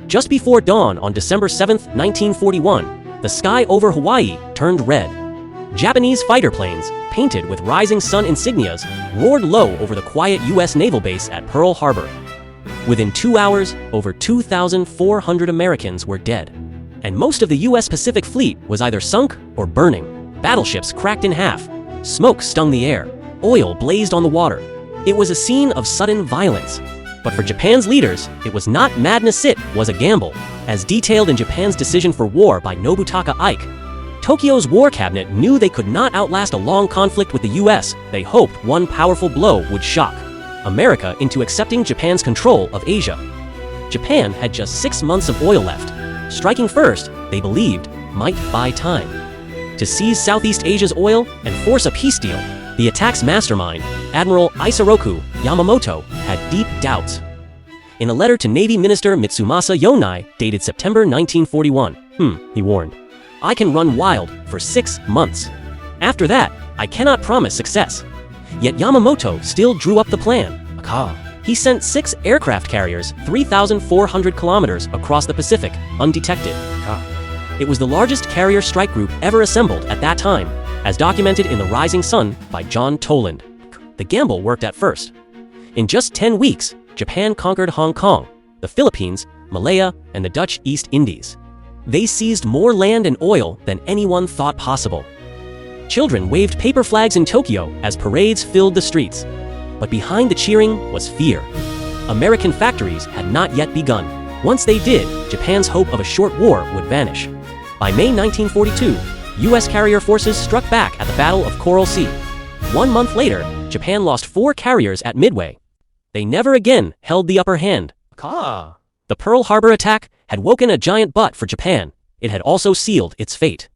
Just before dawn on December 7, 1941, the sky over Hawaii turned red. Japanese fighter planes, painted with rising sun insignias, roared low over the quiet U.S. naval base at Pearl Harbor. Within 2 hours, over 2,400 Americans were dead. And most of the U.S. Pacific Fleet was either sunk or burning. Battleships cracked in half. Smoke stung the air. Oil blazed on the water. It was a scene of sudden violence. But for Japan's leaders, it was not madness, it was a gamble. As detailed in Japan's decision for war by Nobutaka Ike, Tokyo's war cabinet knew they could not outlast a long conflict with the US. They hoped one powerful blow would shock America into accepting Japan's control of Asia. Japan had just 6 months of oil left. Striking first, they believed, might buy time. To seize Southeast Asia's oil and force a peace deal, the attack's mastermind, Admiral Isoroku Yamamoto, had deep doubts. In a letter to Navy Minister Mitsumasa Yonai, dated September 1941, he warned, "I can run wild for 6 months. After that, I cannot promise success." Yet Yamamoto still drew up the plan. He sent 6 aircraft carriers 3,400 kilometers across the Pacific, undetected. It was the largest carrier strike group ever assembled at that time, as documented in The Rising Sun by John Toland. The gamble worked at first. In just 10 weeks, Japan conquered Hong Kong, the Philippines, Malaya, and the Dutch East Indies. They seized more land and oil than anyone thought possible. Children waved paper flags in Tokyo as parades filled the streets. But behind the cheering was fear. American factories had not yet begun. Once they did, Japan's hope of a short war would vanish. By May 1942, U.S. carrier forces struck back at the Battle of Coral Sea. 1 month later, Japan lost 4 carriers at Midway. They never again held the upper hand. The Pearl Harbor attack had woken a giant butt for Japan. It had also sealed its fate.